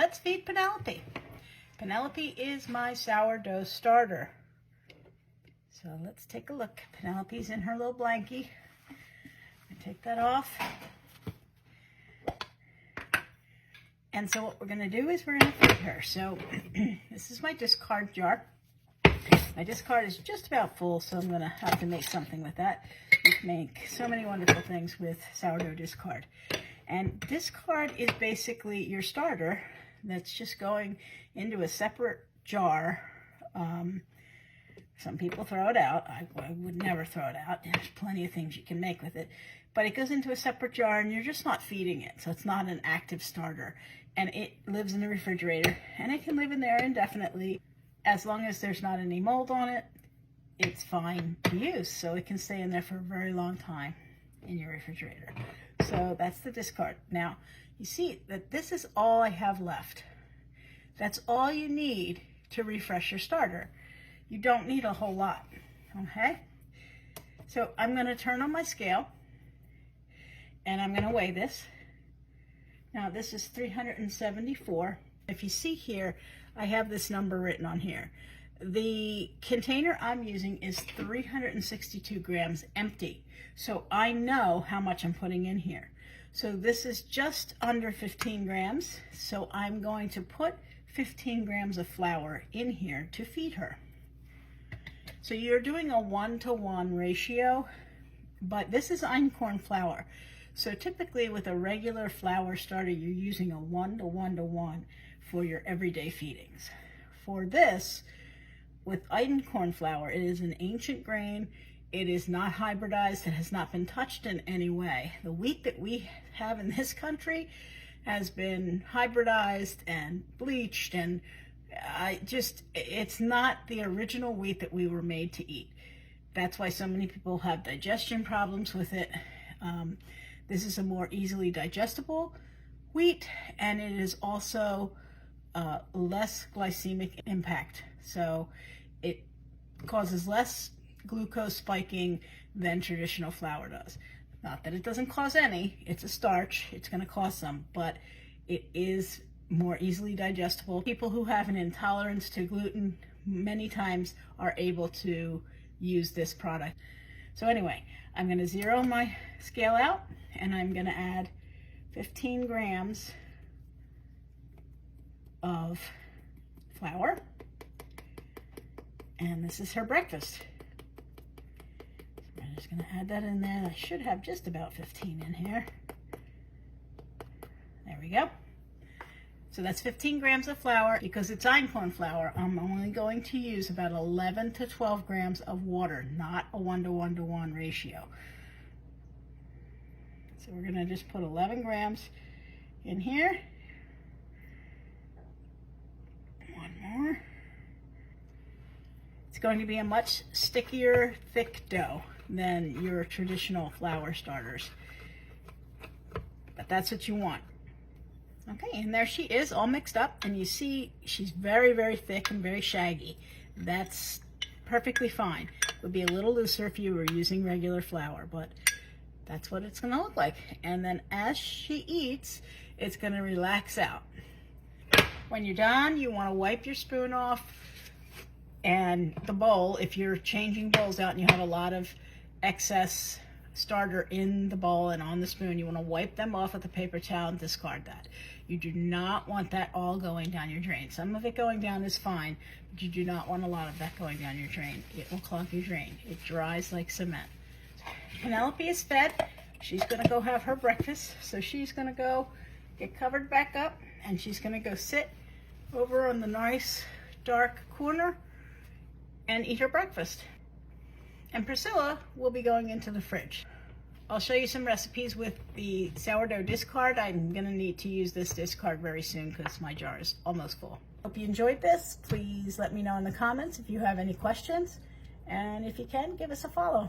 let's feed Penelope. Penelope is my sourdough starter. So let's take a look. Penelope's in her little blankie. I take that off. And so what we're going to do is we're going to feed her. So this is my discard jar. My discard is just about full, so I'm going to have to make something with that. You can make so many wonderful things with sourdough discard. And discard is basically your starter that's just going into a separate jar. Some people throw it out. I would never throw it out. There's plenty of things you can make with it. But it goes into a separate jar and you're just not feeding it. So it's not an active starter. And it lives in the refrigerator. And it can live in there indefinitely. As long as there's not any mold on it, it's fine to use. So it can stay in there for a very long time in your refrigerator. So that's the discard. Now, you see that this is all I have left. That's all you need to refresh your starter. You don't need a whole lot, okay? So I'm going to turn on my scale, and I'm going to weigh this. Now, this is 374. If you see here, I have this number written on here. The container I'm using is 362 grams empty. So I know how much I'm putting in here. So this is just under 15 grams. So I'm going to put 15 grams of flour in here to feed her. So you're doing a 1-to-1 ratio, but this is einkorn flour. So typically with a regular flour starter, you're using a 1-to-1-to-1 for your everyday feedings. For this, with einkorn flour, it is an ancient grain. It is not hybridized. It has not been touched in any way. The wheat that we have in this country has been hybridized and bleached, and it's not the original wheat that we were made to eat. That's why so many people have digestion problems with it. This is a more easily digestible wheat, and it is also less glycemic impact. So it causes less glucose spiking than traditional flour does. Not that it doesn't cause any, it's a starch, it's going to cause some, but it is more easily digestible. People who have an intolerance to gluten many times are able to use this product. So anyway, I'm going to zero my scale out, and I'm going to add 15 grams of flour. And this is her breakfast. So I'm just going to add that in there. I should have just about 15 in here. There we go. So that's 15 grams of flour. Because it's einkorn flour, I'm only going to use about 11 to 12 grams of water, not a 1-to-1-to-1 ratio. So we're going to just put 11 grams in here. One more. It's going to be a much stickier, thick dough than your traditional flour starters. But that's what you want. Okay, and there she is, all mixed up, and you see she's very, very thick and very shaggy. That's perfectly fine. It would be a little looser if you were using regular flour, but that's what it's going to look like. And then as she eats, it's going to relax out. When you're done, you want to wipe your spoon off and the bowl. If you're changing bowls out and you have a lot of excess starter in the bowl and on the spoon, you want to wipe them off with a paper towel and discard that. You do not want that all going down your drain. Some of it going down is fine, but you do not want a lot of that going down your drain. It will clog your drain. It dries like cement. Penelope is fed. She's going to go have her breakfast. So she's going to go get covered back up, and she's going to go sit over on the nice dark corner and eat her breakfast. And Priscilla will be going into the fridge. I'll show you some recipes with the sourdough discard. I'm going to need to use this discard very soon because my jar is almost full. Hope you enjoyed this. Please let me know in the comments if you have any questions. And if you can, give us a follow.